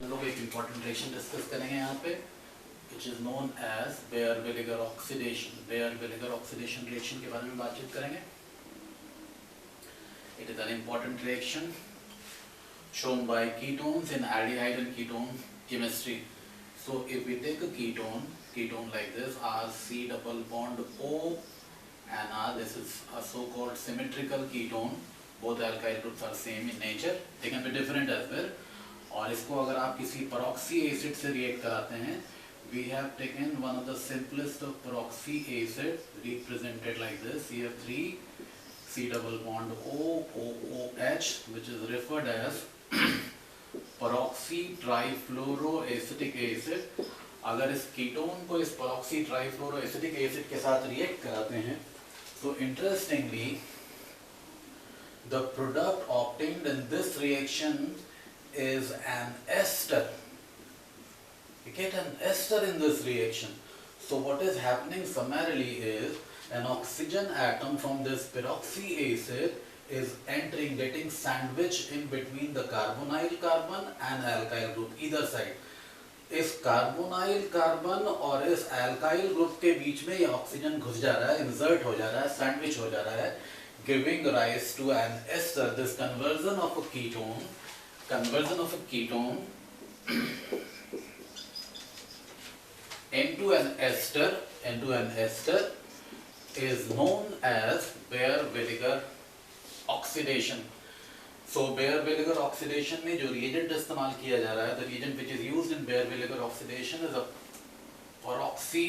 लोग एक important reaction discuss करेंगे यहाँ पे which is known as Baeyer विनेगर ऑक्सीडेशन। बेयर विनेगर ऑक्सीडेशन रिएक्शन के बारे में बातचीत करेंगे। It is an important reaction shown by ketones in aldehyde and ketone chemistry. So if we take a ketone like this, R C double bond O and R, this is a so-called symmetrical ketone. Both alkyl groups are same in nature. They can be different as well. और इसको अगर आप किसी peroxy acid से react कराते हैं, we have taken one of the simplest of peroxy acid represented like this, CF3 C double bond O OOH, which is referred as peroxy trifluoroacetic acid। अगर इस कीटोन को इस peroxy trifluoroacetic acid के साथ react कराते हैं तो interestingly the product obtained in this reaction is an ester. We get an ester in this reaction. So what is happening summarily is an oxygen atom from this peroxy acid is entering, getting sandwiched in between the carbonyl carbon and alkyl group either side. इस carbonyl carbon और इस alkyl group के बीच में ये oxygen घुस जा रहा है, इंसर्ट हो जा रहा है, सैंडविच हो जा रहा है, giving rise to an ester. This conversion of a ketone into an ester is known as Baeyer vinegar oxidation. So Baeyer vinegar oxidation में जो reagent इस्तेमाल किया जा रहा है, the reagent which is used in Baeyer vinegar oxidation is a peroxy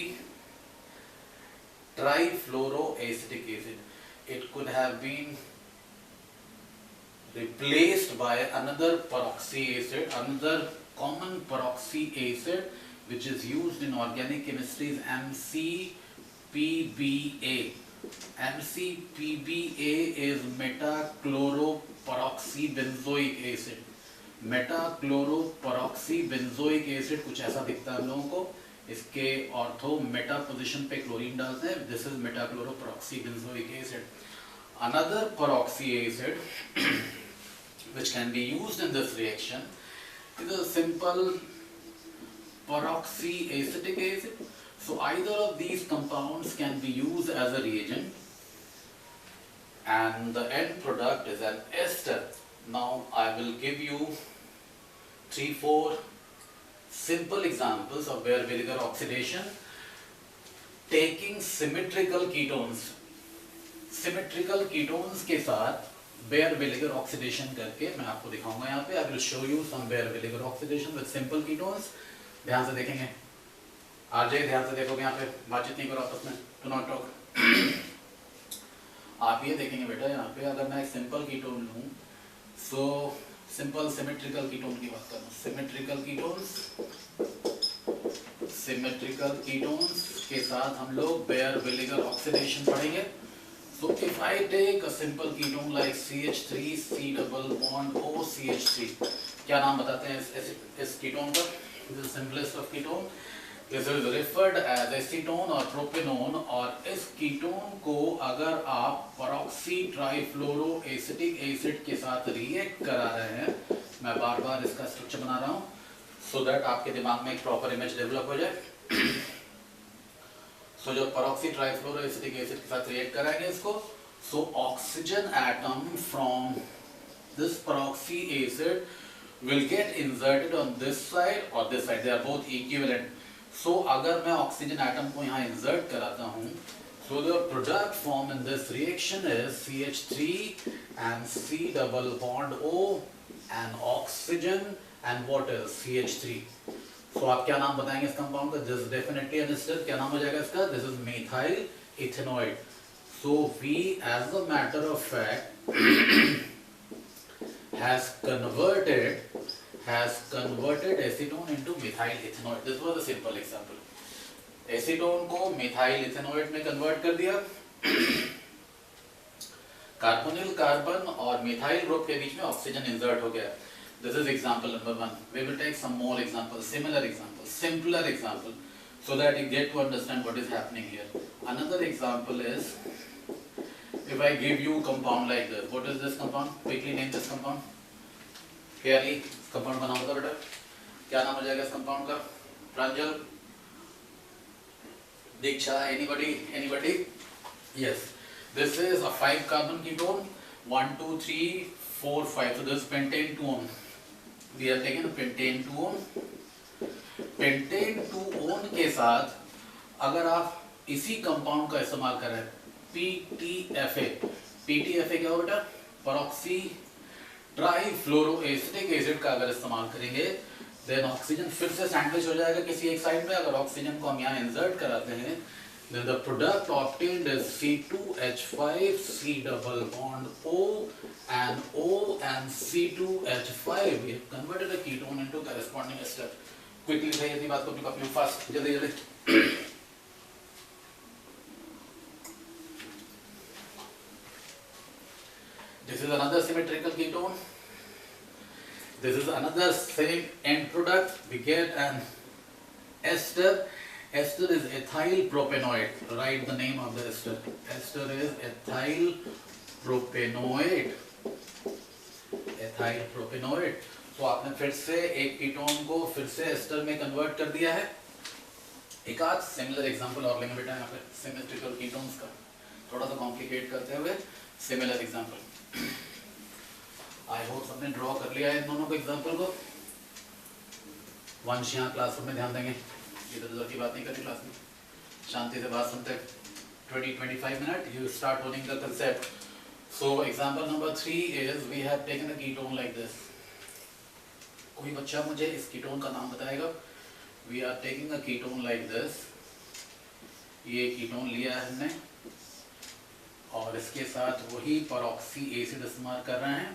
trifluoroacetic acid. It could have been replaced by another peroxy acid, another common peroxy acid which is used in organic chemistry is MCPBA. MCPBA is metachloroperoxybenzoic acid. metachloroperoxybenzoic acid कुछ ऐसा दिखता है हम लोगों को। इसके ortho Meta position पे chlorine डालते हैं। This is metachloroperoxybenzoic acid. Another peroxy acid which can be used in this reaction is a simple peroxy acetic acid. So either of these compounds can be used as a reagent and the end product is an ester. Now I will give you 3-4 simple examples of Baeyer vinegar oxidation taking symmetrical ketones के साथ Baeyer vinegar oxidation करके मैं आपको दिखाऊंगा यहाँ पे। I will show you some Baeyer vinegar oxidation with simple ketones. ध्यान से देखेंगे। आरजे ध्यान से देखोगे, यहाँ पे बातचीत नहीं करो आपस में, डू नॉट टॉक। आप ये देखेंगे बेटा, यहाँ पे अगर मैं एक सिंपल कीटोन लूँ, सो सिंपल सिमेट्रिकल कीटोन की बात करूँ, सिमेट्रिकल कीटोन्स के साथ हम लोग Baeyer vinegar oxidation पढ़ेंगे। So if I take a simple ketone like CH3 C double bond O CH3, क्या नाम बताते हैं इस कीटोन का? This is the simplest of ketone. This is referred as acetone or propanone। और इस ketone को अगर आप peroxy trifluoroacetic acid के साथ रिएक्ट करा रहे हैं, मैं बार बार इसका स्ट्रक्चर बना रहा हूँ so that आपके दिमाग में एक प्रॉपर इमेज डेवलप हो जाए। So जो peroxy trifluoroacetic acid के साथ रिएक्ट कराएंगे इसको, so oxygen atom from this peroxy acid will get inserted on this side or this side. They are both equivalent. So अगर मैं oxygen atom को यहाँ insert कराता हूँ, so the product formed in this reaction is CH3 and C double bond O and oxygen and what else? CH3. So आप क्या नाम बताएंगे इस कंपाउंड का? This is definitely an ester. क्या नाम हो जाएगा इसका? This is methyl ethanoid. So we, as a matter of fact, has converted acetone into methyl ethanoid. This was a simple example. Acetone को methyl ethanoid में convert कर दिया। Carbonyl carbon और methyl ग्रुप के बीच में ऑक्सीजन इंसर्ट हो गया। This is example number 1. We will take some more examples, similar examples, simpler example, so that you get to understand what is happening here. Another example is, if I give you compound like this, what is this compound? Quickly name this compound. Clearly, compound बनाओ तो बेटा। क्या नाम हो जाएगा इस compound का? Pranjal, Diksha, anybody? Yes, this is a 5 carbon ketone, 1 2 3 4 5. So this is pentane 2-on. We are taking pentane 2-on. Pentane 2-on के साथ अगर आप इसी कंपाउंड का इस्तेमाल करें PTFA, PTFA क्या हो बेटा? परऑक्सी ट्राइफ्लोरोएसिटिक एसिड का अगर इस्तेमाल करेंगे देन ऑक्सीजन फिर से सैंडविच हो जाएगा किसी एक साइड में. अगर ऑक्सीजन को हम यहाँ इंसर्ट कराते हैं then the product obtained is C2H5, C double bond O and O and C2H5. We have converted a ketone into corresponding ester. Quickly say इतनी बात को अपनी कॉपी में फास्ट जल्दी जल्दी. This is another symmetrical ketone. This is another same end product. We get an ester. Ester is ethyl propanoid. Write the name of the ester. Ester is ethyl propanoid. Ethyl propanoid. तो आपने फिर से एक ketone को फिर से ester में convert कर दिया है. एक आध सिमिलर एग्जांपल और लेंगे बेटा यहाँ पे सिमेट्रिकल कीटोन्स का, थोड़ा सा कॉम्प्लिकेट करते हुए सिमिलर एग्जांपल. आई होप सबने ड्रॉ कर लिया है इन दोनों को एग्जांपल को. वंश यहाँ क्लासरूम में ध्यान देंगे, इधर उधर की बात नहीं करनी क्लास में, शांति से बात सुनते. 20-25 minute you start honing the concept. So example number 3 is we have taken a ketone like this. कोई बच्चा मुझे इस कीटोन का नाम बताएगा? We are taking a ketone like this. ये कीटोन लिया है हमने और इसके साथ वही परऑक्सी एसिड इस्तेमाल कर रहे हैं,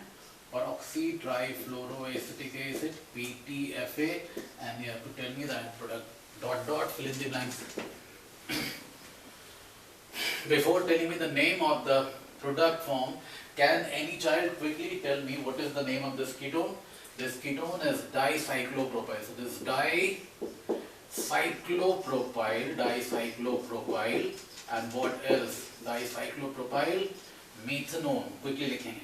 peroxy trifluoroacetic acid PTFA, and you have to tell me the end product. Dot dot fill in the blanks. Before telling me the name of the product form, can any child quickly tell me what is the name of this ketone? This ketone is dicyclopropyl. So this dicyclopropyl, and what else? Dicyclopropyl methanone. Quickly लिखेंगे.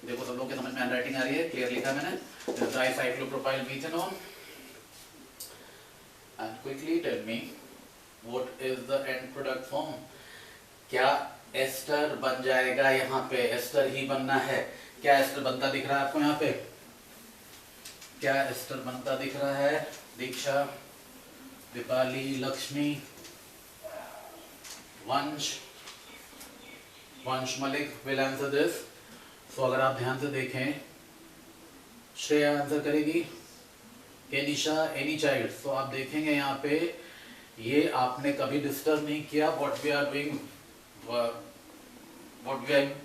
देखो सब लोग के समझ में handwriting आ रही है, clear लिखा मैंने. Dicyclopropyl methanone. And quickly tell me what is the end product form. क्या एस्टर बन जाएगा? यहाँ पे एस्टर ही बनना है. क्या एस्टर बनता दिख रहा है आपको यहाँ पे? क्या एस्टर बनता दिख रहा है? दीक्षा, दीपाली, लक्ष्मी, वंश Malik will answer this. So अगर आप ध्यान से देखें, श्रेया आंसर करेगी, केनिशा, एनी चाइल्ड. सो आप देखेंगे यहाँ पे ये आपने कभी डिस्टर्ब नहीं किया. what we are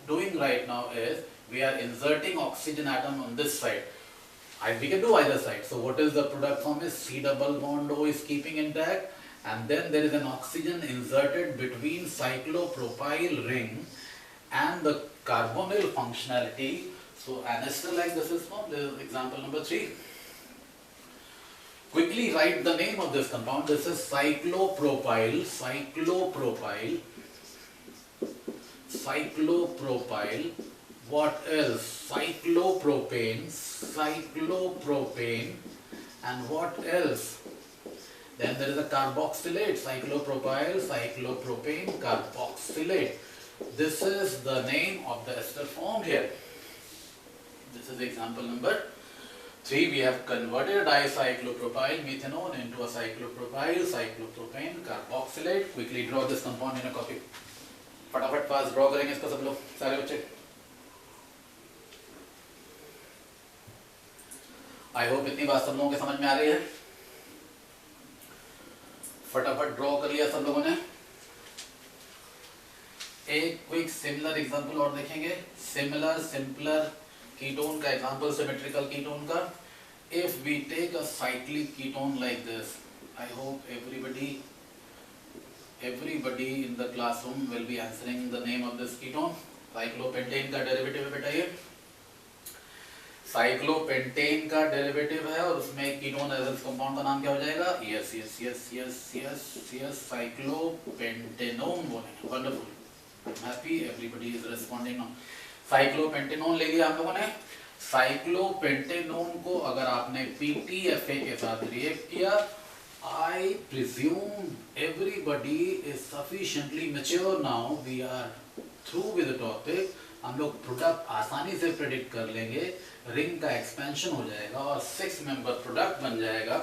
doing right now is we are inserting oxygen atom on this side. We can do either side. So what is the product form is C double bond O is keeping intact, and then there is an oxygen inserted between cyclopropyl ring and the carbonyl functionality. So an ester like this is formed. This is example number 3. Quickly write the name of this compound. This is cyclopropyl. What else? Cyclopropane, and what else? Then there is a carboxylate, cyclopropane, carboxylate. This is the name of the ester formed here. This is example number 3. We have converted dicyclopropyl methanone into a cyclopropane, carboxylate. Quickly draw this compound in a copy. फटाफट पास draw करेंगे इसका सब लोग, सारे बच्चे. I hope इतनी बात सब लोगों के समझ में आ रही है. फटाफट ड्रॉ कर लिया सब लोगों ने. एक क्विक सिमिलर एग्जांपल और देखेंगे. सिंपलर कीटोन का एग्जांपल, सिमेट्रिकल कीटोन का. If we take a cyclic ketone like this, I hope everybody in the classroom will be answering the name of this ketone. Cyclopentane का derivative है बेटा ये. Cyclopentane का derivative है और उसमें कीटोन एजेंस कंपाउंड का नाम क्या हो जाएगा? यस साइक्लोपेंटेनोन बोलेंगे. Wonderful, happy, everybody is responding now. Cyclopentanone ले लिया हम लोगों ने. साइक्लोपेंटेनोन को अगर आपने PTFA के साथ रिएक्ट किया, I presume everybody is sufficiently mature now. We are through with the topic. हम लोग प्रोडक्ट आसानी से प्रेडिक्ट कर लेंगे, रिंग का एक्सपेंशन हो जाएगा और 6 मेंबर प्रोडक्ट बन जाएगा,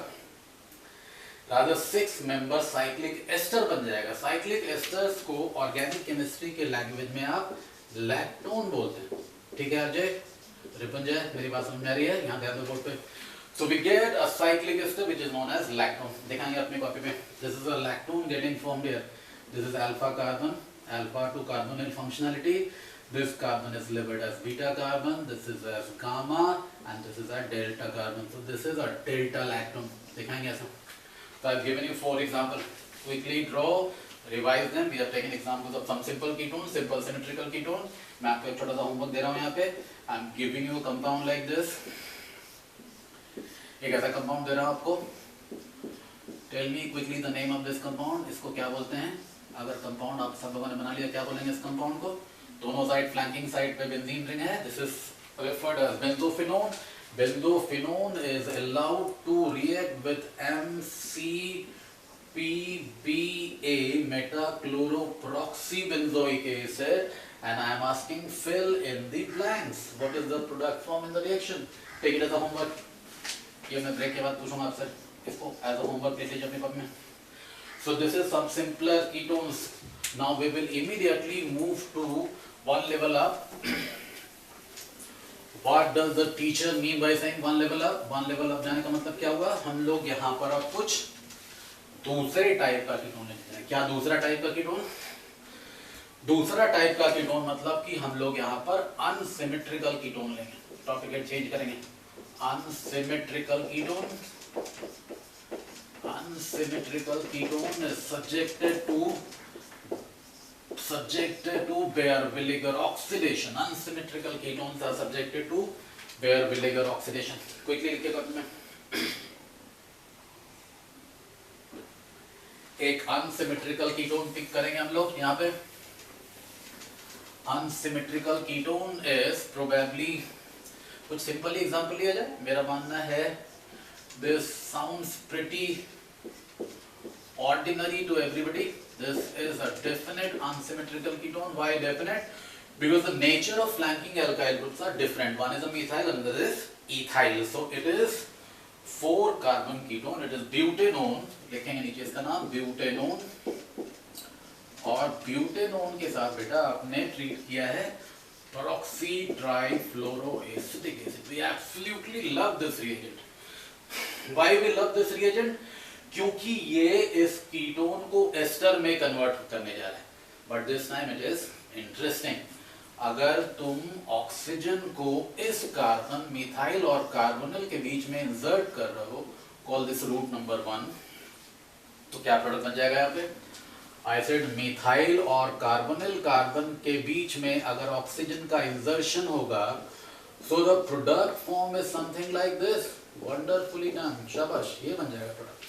रादर 6 मेंबर साइक्लिक एस्टर बन जाएगा। साइक्लिक एस्टर्स को ऑर्गेनिक केमिस्ट्री के लैंग्वेज में आप लैक्टोन बोलते हैं। ठीक है अजय, रिपुंजय, मेरी बात समझ में आ रही है? यहाँ ध्यान दो बोर्ड पे। So we get a cyclic ester which is known as lactone. दिखाएंगे अपनी कॉपी पे। This is a lactone getting formed here. This is alpha carbon, alpha to carbonyl functionality. This carbon is labeled as beta carbon. This is as gamma, and this is a delta carbon. So this is a delta lactone. दिखाएंगे ऐसा। So I've given you 4 examples. Quickly draw, revise them. We have taken examples of some simple ketones, simple symmetrical ketones. मैं आपको एक छोटा सा homework दे रहा हूँ यहाँ पे। I'm giving you a compound like this. एक ऐसा कंपाउंड दे रहा हूं आपको। Tell me quickly the name of this compound. इसको क्या बोलते हैं? अगर कंपाउंड आप सब लोगों ने बना लिया, क्या बोलेंगे इस कंपाउंड को? दोनों साइड फ्लैंकिंग साइड पे बेंजीन रिंग है। This is referred as benzophenone. Benzophenone is allowed to react with MCPBA metachloroproxybenzoic acid and I am asking fill in the blanks. What is the product form in the reaction? Take it as a homework. ये मैं break के बाद पूछूंगा आपसे, इसको as a homework ले लीजिए अपने कॉपी में। So this is some simpler ketones. Now we will immediately move to one level up. What does the teacher mean by saying one level up? One level up जाने का मतलब क्या हुआ? हम लोग यहाँ पर अब कुछ दूसरे टाइप का कीटोन लेते हैं। क्या दूसरा टाइप का कीटोन? दूसरा टाइप का कीटोन मतलब कि हम लोग यहाँ पर अनसिमेट्रिकल कीटोन लेंगे। टॉपिक चेंज करेंगे। Unsymmetrical ketone. Unsymmetrical ketone is subjected to Baeyer-Villiger oxidation. Unsymmetrical ketones are subjected to Baeyer-Villiger oxidation. Quickly लिखिए कॉपी में। एक unsymmetrical ketone पिक करेंगे हम लोग यहाँ पे। Unsymmetrical ketone is probably, कुछ सिंपल ही एग्जांपल लिया जाए। मेरा मानना है this sounds pretty ordinary to everybody. This is a definite unsymmetrical ketone. Why definite? Because the nature of flanking alkyl groups are different. One is a methyl, another is ethyl. So it is 4 carbon ketone. It is butanone. लिखेंगे नीचे इसका नाम butanone. और butanone के साथ बेटा आपने treat किया है peroxy trifluoroacetic acid. We absolutely love this reagent. Why we love this reagent? क्योंकि ये इस कीटोन को एस्टर में कन्वर्ट करने जा रहे हैं। But this time it is interesting. अगर तुम ऑक्सीजन को इस कार्बन मिथाइल और कार्बोनिल के बीच में इंसर्ट कर रहे हो, call this route number 1, तो क्या प्रोडक्ट बन जाएगा यहाँ पे? I said मिथाइल और कार्बोनिल कार्बन के बीच में अगर ऑक्सीजन का इंसर्शन होगा, so the product form is something like this. Wonderfully done. शाबाश, ये बन जाएगा product.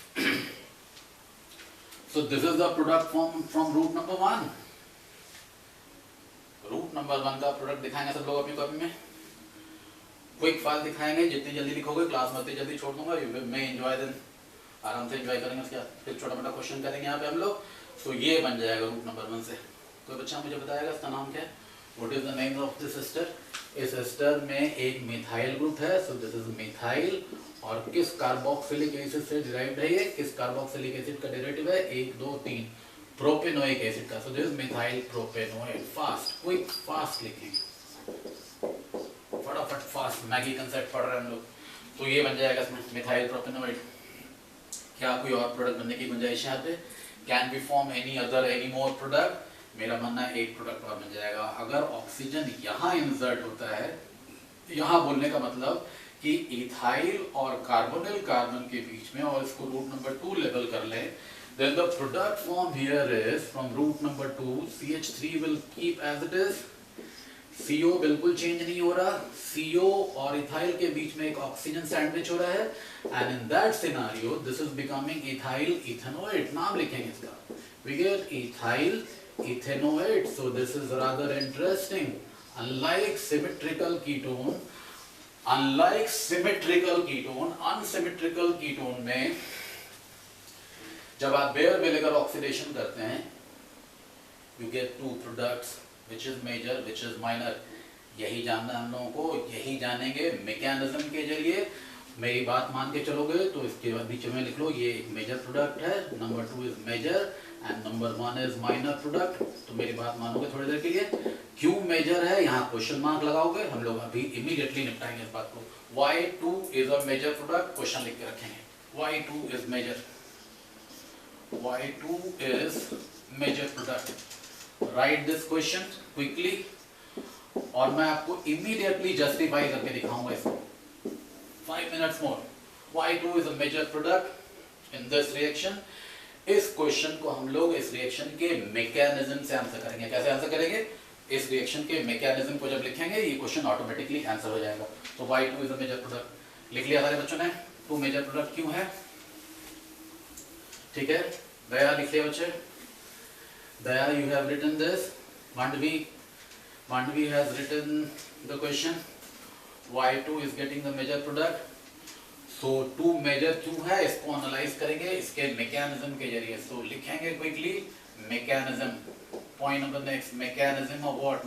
So this is the product form from route number 1. Route number 1 का प्रोडक्ट दिखाएंगे सब लोग अपनी कॉपी में। क्विक फाइल दिखाएंगे, जितनी जल्दी लिखोगे क्लास में उतनी जल्दी छोड़ दूंगा। यू मे एंजॉय देन, आराम से एंजॉय करेंगे। उसके बाद फिर छोटा मोटा क्वेश्चन करेंगे यहाँ पे हम लोग। सो ये बन जाएगा रूट नंबर 1 से। कोई बच्चा मुझे बताएगा इसका नाम क्या है? What is the name of this ester? इस एस्टर में एक मिथाइल ग्रुप है। So this is methyl. और किस कार्बोक्सिलिक एसिड से डिराइव्ड है ये? किस कार्बोक्सिलिक एसिड का डेरिवेटिव है? 1 2 3 प्रोपेनोइक एसिड का। सो this is methyl propanoid. Fast, quick fast लिखेंगे, फटाफट फास्ट। मैगी कंसेप्ट पढ़ रहे हैं हम लोग। तो ये बन जाएगा इसमें मिथाइल प्रोपेनोइड। क्या कोई और प्रोडक्ट बनने की गुंजाइश है यहाँ पे? Can be form any other any more product? मेरा मानना है एक प्रोडक्ट और बन जाएगा। अगर ऑक्सीजन यहाँ इंसर्ट होता है, यहाँ बोलने का मतलब कि इथाइल और कार्बोनिल कार्बन के बीच में, और इसको रूट नंबर 2 लेबल कर लें, then the product form here is from root number 2, CH3 will keep as it is, CO बिल्कुल चेंज नहीं हो रहा, CO और इथाइल के बीच में एक ऑक्सीजन सैंडविच हो रहा है, and in that scenario this is becoming ethyl ethanoate. नाम लिखेंगे इसका, we get ethyl ethanoate. So this is rather interesting. Unlike symmetrical ketone, unlike symmetrical ketone, unsymmetrical ketone में जब आप बेयर विनेगर ऑक्सीडेशन करते हैं, you get two products, which is major which is minor. यही जानना हम लोगों को, यही जानेंगे मैकेनिज्म के जरिए। मेरी बात मान के चलोगे तो इसके बाद बीच में लिख लो, ये एक मेजर प्रोडक्ट है, number 2 is major and number 1 is minor product. तो मेरी बात मानोगे थोड़ी देर के लिए। क्यों मेजर है, यहाँ क्वेश्चन मार्क लगाओगे, हम लोग अभी इमीडिएटली निपटाएंगे इस बात को। Y2 is a major product, question लिख के रखेंगे। Y2 is major, Y2 is major product. Write this question quickly और मैं आपको immediately justify करके दिखाऊंगा इसको। 5 minutes more. Y2 is a major product in this reaction. इस क्वेश्चन को हम लोग इस रिएक्शन के मैकेनिज्म से आंसर करेंगे। कैसे आंसर करेंगे? इस रिएक्शन के मैकेनिज्म को जब लिखेंगे ये क्वेश्चन ऑटोमेटिकली आंसर हो जाएगा। तो Y2 is a major product लिख लिया सारे बच्चों ने। 2 मेजर प्रोडक्ट क्यों है? ठीक है, दया लिख लिया बच्चे। दया, you have written this. Mandvi has written the question. Y2 is getting the major product. So 2 major क्यों है, इसको एनालाइज करेंगे इसके मैकेनिज्म के जरिए। So लिखेंगे quickly mechanism. Point number next, mechanism of what?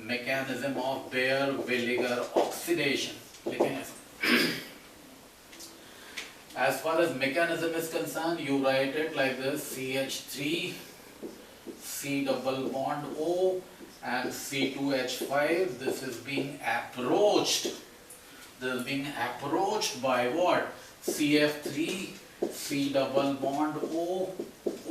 Mechanism of Baeyer विनेगर oxidation लिखेंगे। As far as mechanism is concerned, you write it like this: CH3, C double bond O, and C2H5. This is being approached. This is being approached by what? CF3, C double bond O, O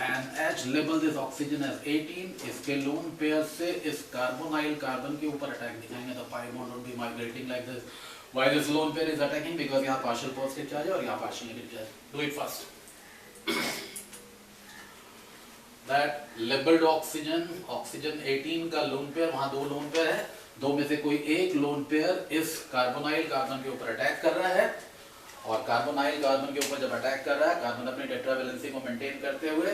and H. Label this oxygen as 18. इसके lone pair से इस carbonyl carbon के ऊपर attack दिखाएंगे। The pi bond would be migrating like this. Why this lone pair is attacking? Because यहाँ partial positive charge है और यहाँ partial negative charge. Do it fast. That labeled oxygen 18 का lone pair, वहाँ 2 lone pair है, 2 में से कोई एक lone pair इस carbonyl carbon के ऊपर अटैक कर रहा है और carbonyl carbon के ऊपर जब अटैक कर रहा है, कार्बन अपनी टेट्रावैलेंसी को मेंटेन करते हुए ये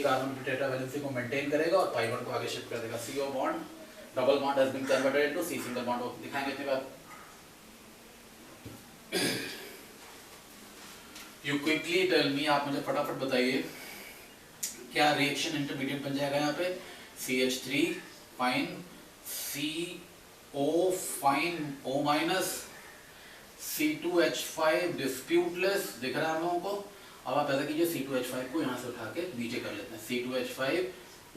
कार्बन अपनी टेट्रावैलेंसी को मेंटेन करेगा और पाई बॉन्ड को आगे शिफ्ट कर देगा। CO bond double bond has been converted into C single bond. दिखाएंगे इतनी बात। You quickly tell me, आप मुझे फटाफट बताइए क्या रिएक्शन इंटरमीडिएट बन जाएगा यहाँ पे? CH3 fine, CO fine O minus, C2H5 डिस्प्यूटलेस। दिख रहा है हम लोगों को? अब आप ऐसा कीजिए, C2H5 को यहाँ से उठा के नीचे कर लेते हैं। C2H5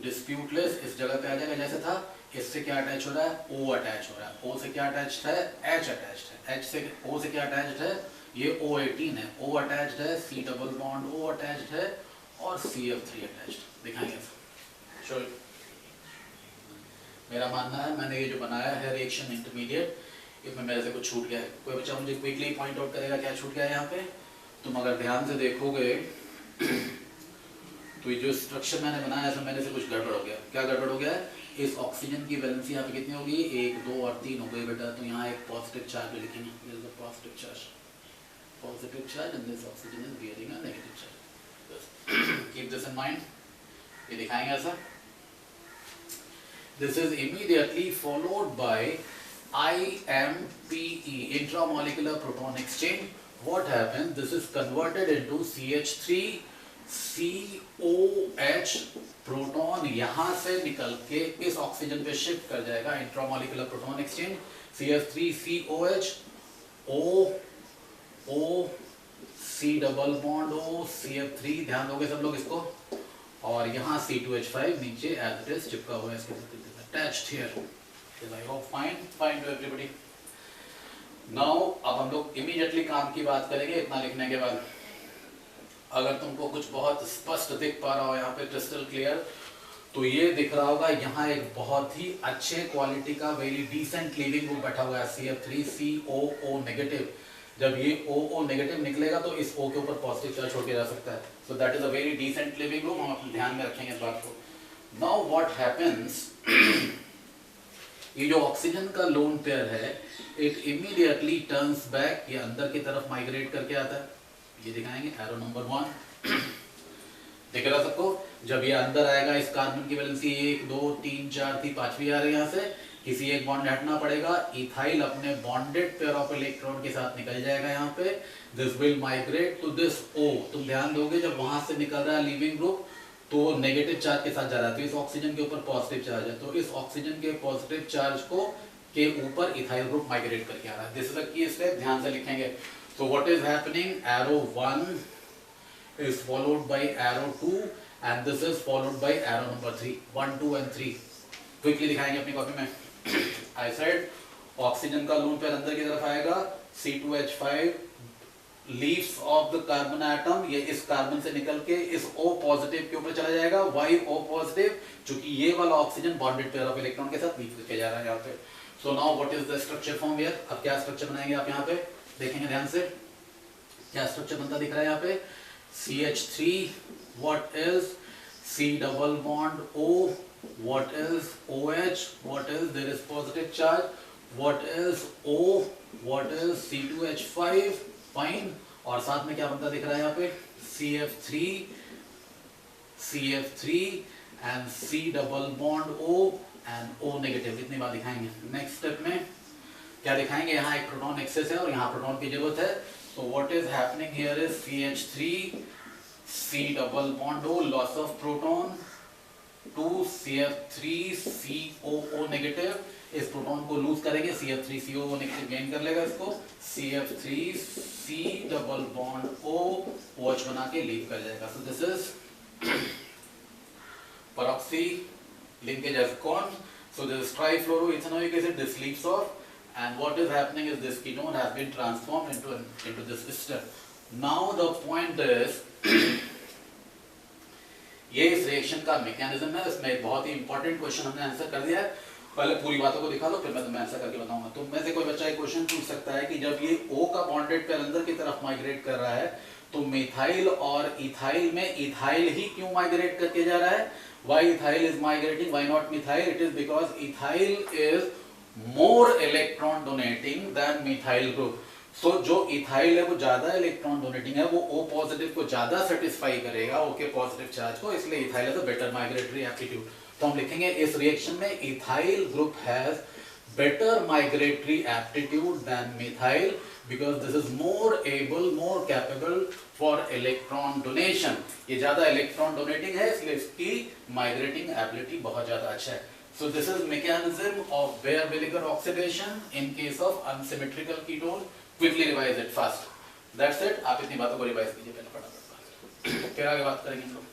डिस्प्यूटलेस इस जगह पे आ जाएगा जैसे था। इससे क्या अटैच हो रहा है? O अटैच हो रहा है। O से क्या अटैच्ड है? H अटैच्ड है। H से O से क्या अटैच्ड है? ये O18 है। O अटैच्ड है, C double bond O attached है और CF3 अटैच्ड। दिखाएंगे चलो। मेरा मानना है मैंने ये जो बनाया है रिएक्शन इंटरमीडिएट, इसमें मेरे से कुछ छूट गया है। कोई बच्चा मुझे क्विकली पॉइंट आउट करेगा क्या छूट गया है यहाँ पे? तुम अगर ध्यान से देखोगे तो ये जो स्ट्रक्चर मैंने बनाया है, मैंने से कुछ गड़बड़ हो गया। क्या गड़बड़ हो गया है? इस ऑक्सीजन की वैलेंसी यहाँ पे कितनी होगी? 1, 2 और 3 हो गई बेटा। तो यहाँ एक पॉजिटिव चार्ज भी लिखेंगे। There is a positive charge and this oxygen is bearing a negative charge. Keep this in mind. ये दिखाएंगे ऐसा। This is immediately followed by IMPE, intramolecular proton exchange. What happens? This is converted into CH3 COH proton यहाँ से निकल के इस oxygen पे shift कर जाएगा। Intramolecular proton exchange, CH3 COH O C double bond O CF3, ध्यान दोगे सब लोग इसको, और यहाँ C2H5 नीचे एज इट इज चिपका हुआ है इसके साथ attached here. I hope fine to everybody. Now अब हम लोग इमीडिएटली काम की बात करेंगे। इतना लिखने के बाद अगर तुमको कुछ बहुत स्पष्ट दिख पा रहा हो यहाँ पे क्रिस्टल क्लियर, तो ये दिख रहा होगा यहाँ एक बहुत ही अच्छे क्वालिटी का वेरी डिसेंट लीविंग ग्रुप बैठा हुआ है, CF3 COO नेगेटिव। जब ये OO नेगेटिव निकलेगा तो इस O के ऊपर पॉजिटिव चार्ज छोड़ के जा सकता है। So that is a very decent leaving group, हम अपने ध्यान में रखेंगे इस बात को। नाउ व्हाट हैपेंस, ये जो ऑक्सीजन का लोन पेयर है, इट इमीडिएटली टर्न्स बैक, ये अंदर की तरफ माइग्रेट करके आता है। ये दिखाएंगे एरो नंबर 1 दिख रहा सबको? जब ये अंदर आएगा, इस कार्बन की वैलेंसी 1, 2, 3, 4 थी, 5वीं आ रही है यहाँ से, किसी एक बॉन्ड हटना पड़ेगा, इथाइल अपने बॉन्डेड पेयर ऑफ इलेक्ट्रॉन के साथ निकल जाएगा यहाँ पे, this will migrate to this O। तुम ध्यान दोगे जब वहां से निकल रहा है लीविंग ग्रुप तो नेगेटिव चार्ज के साथ जा रहा है, तो इस ऑक्सीजन के ऊपर पॉजिटिव चार्ज है, तो इस ऑक्सीजन के पॉजिटिव चार्ज को के ऊपर इथाइल ग्रुप माइग्रेट करके आ रहा है। This is the key step, ध्यान से लिखेंगे। So what is happening, arrow 1 is followed by arrow 2 and this is followed by arrow number 3, 1 2 and 3 quickly दिखाएंगे अपनी कॉपी में। आई सेड ऑक्सीजन का लोन पेयर अंदर की तरफ आएगा, C2H5 leaves of the carbon atom, ये इस कार्बन से निकल के इस O पॉजिटिव के ऊपर चला जाएगा, वाई O पॉजिटिव, क्योंकि ये वाला oxygen bonded pair of electron के साथ लीव करके जा रहा है यहाँ पे। So now what is the structure form here, अब क्या स्ट्रक्चर बनाएंगे आप यहाँ पे देखेंगे ध्यान से, क्या स्ट्रक्चर बनता दिख रहा है यहाँ पे, CH3, what is C double bond O, what is OH, what is there is positive charge, what is O, what is C2H5, fine, और साथ में क्या बनता दिख रहा है यहाँ पे, CF3 and C double bond O and O negative, इतनी बात दिखाएंगे। नेक्स्ट स्टेप में क्या दिखाएंगे, यहाँ एक प्रोटॉन एक्सेस है और यहाँ प्रोटॉन की जरूरत है, so what is happening here is CH3 C double bond O, loss of proton, 2 CF3 COO negative, इस प्रोटॉन को लूज करेंगे, CF3 COO नेगेटिव गेन कर लेगा इसको, CF3 C double bond O OH बना के लीव कर जाएगा। सो this is peroxy linkage as con, so this is trifluoroethanoic acid, this leaves off, and what is happening is this ketone has been transformed into this ester। now the point is ये इस reaction का mechanism है, इसमें एक बहुत ही important question हमने answer कर दिया है, पहले पूरी बातों को दिखा दो फिर मैं तुम्हें आंसर करके बताऊंगा। तुम में से कोई बच्चा एक क्वेश्चन पूछ सकता है कि जब ये O का बॉन्डेड पेयर अंदर की तरफ माइग्रेट कर रहा है तो मिथाइल और इथाइल में इथाइल ही क्यों माइग्रेट करके जा रहा है, why ethyl is migrating, why not methyl, it is because ethyl is more electron donating than methyl group। सो जो इथाइल है वो ज्यादा इलेक्ट्रॉन डोनेटिंग है, वो O पॉजिटिव को ज्यादा सेटिस्फाई करेगा O के पॉजिटिव चार्ज को, इसलिए ethyl has a better migratory aptitude. तो हम लिखेंगे इस रिएक्शन में ethyl group has better migratory aptitude than methyl because this is more able, more capable for electron donation. ये ज्यादा इलेक्ट्रॉन डोनेटिंग है इसलिए इसकी माइग्रेटिंग एबिलिटी बहुत ज्यादा अच्छा है। So this is mechanism of Baeyer-Villiger oxidation in case of unsymmetrical ketone। Quickly revise it fast। That's it। आप इतनी बातों को रिवाइज कीजिए पहले फटाफट, फिर आगे बात करेंगे हम लोग।